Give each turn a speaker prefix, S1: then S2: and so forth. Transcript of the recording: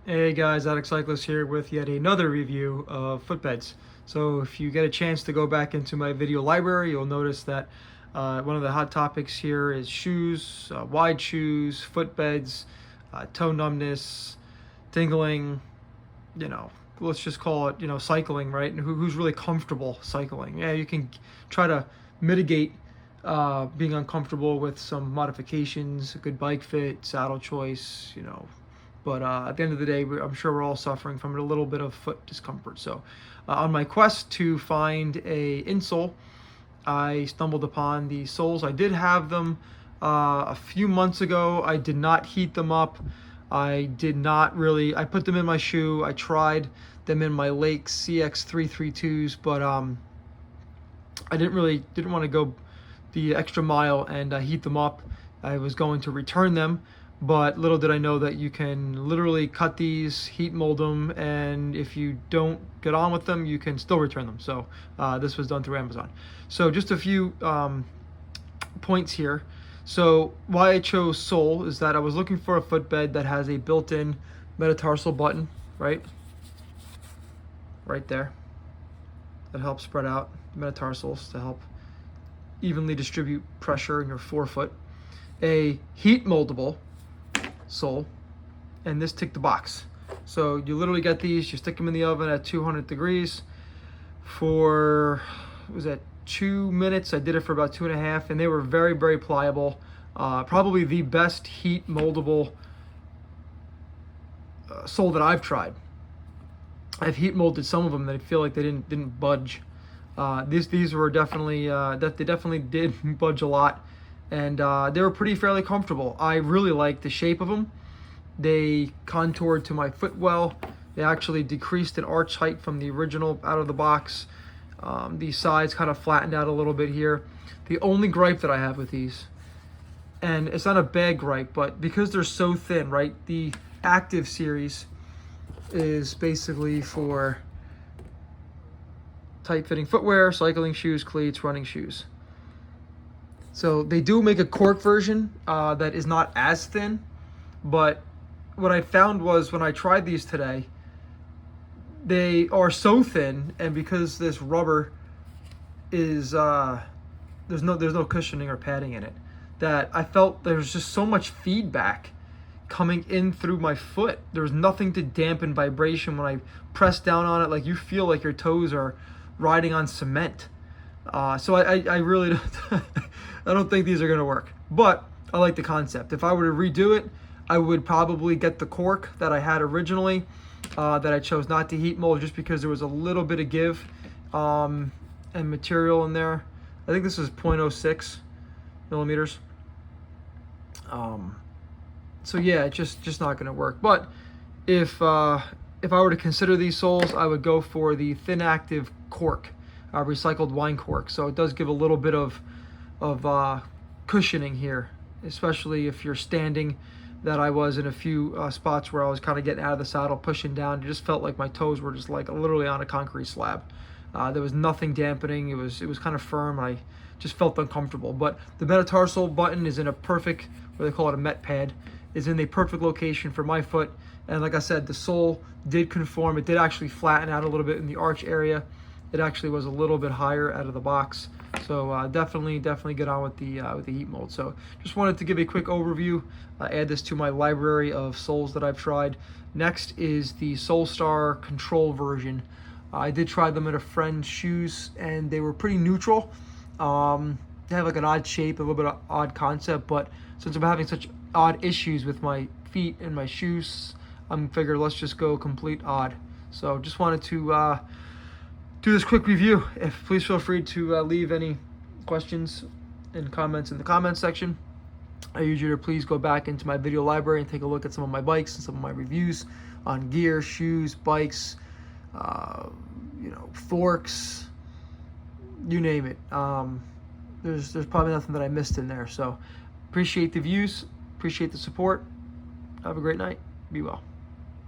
S1: Hey guys, Addict Cyclist here with yet another review of footbeds. So if you get a chance to go back into my video library, you'll notice that one of the hot topics here is shoes, wide shoes, footbeds, toe numbness, tingling, let's just call it, cycling, right? And who's really comfortable cycling? Yeah, you can try to mitigate being uncomfortable with some modifications, a good bike fit, saddle choice, but at the end of the day, I'm sure we're all suffering from a little bit of foot discomfort. So on my quest to find a insole, I stumbled upon the soles. I did have them a few months ago. I did not heat them up. I put them in my shoe. I tried them in my Lake CX332s, but I didn't want to go the extra mile and heat them up. I was going to return them, but little did I know that you can literally cut these, heat mold them, and if you don't get on with them, you can still return them. So this was done through Amazon. So just a few points here. So why I chose sole is that I was looking for a footbed that has a built-in metatarsal button, right there, that helps spread out the metatarsals to help evenly distribute pressure in your forefoot. A heat moldable sole, and this ticked the box. So you literally get these, you stick them in the oven at 200 degrees for, what was that, 2 minutes? I did it for about 2.5, and they were very, very pliable. Probably the best heat moldable sole that I've tried. I've heat molded some of them that I feel like they didn't budge. These were definitely they definitely did budge a lot, and they were fairly comfortable. I really liked the shape of them. They contoured to my foot well. They actually decreased in arch height from the original out of the box. These sides kind of flattened out a little bit here. The only gripe that I have with these, and it's not a bad gripe, but because they're so thin, right? The Active series is basically for tight-fitting footwear, cycling shoes, cleats, running shoes. So they do make a cork version that is not as thin, but what I found was when I tried these today, they are so thin, and because this rubber is there's no cushioning or padding in it, that I felt there's just so much feedback coming in through my foot. There was nothing to dampen vibration when I press down on it. Like, you feel like your toes are riding on cement. So I really don't, I don't think these are going to work, but I like the concept. If I were to redo it, I would probably get the cork that I had originally, that I chose not to heat mold just because there was a little bit of give and material in there. I think this is 0.06 millimeters. So yeah, it's just not going to work. But if I were to consider these soles, I would go for the thin active cork, recycled wine cork. So it does give a little bit of cushioning here, especially if you're standing. That I was in a few spots where I was kind of getting out of the saddle, pushing down. It just felt like my toes were just like literally on a concrete slab. There was nothing dampening. It was kind of firm. I just felt uncomfortable. But the metatarsal button is in a perfect, what they call it, a MetPad, is in the perfect location for my foot. And like I said, the sole did conform. It did actually flatten out a little bit in the arch area. It actually was a little bit higher out of the box. So definitely get on with the heat mold. So just wanted to give a quick overview, add this to my library of soles that I've tried. Next is the Solstar Control version. I did try them at a friend's shoes, and they were pretty neutral. They have like an odd shape, a little bit of odd concept, but since I'm having such odd issues with my feet and my shoes, I'm figured let's just go complete odd. So just wanted to do this quick review. Please feel free to leave any questions and comments in the comments section. I urge you to please go back into my video library and take a look at some of my bikes and some of my reviews on gear, shoes, bikes, forks, you name it. There's probably nothing that I missed in there. So appreciate the views, appreciate the support. Have a great night. Be well.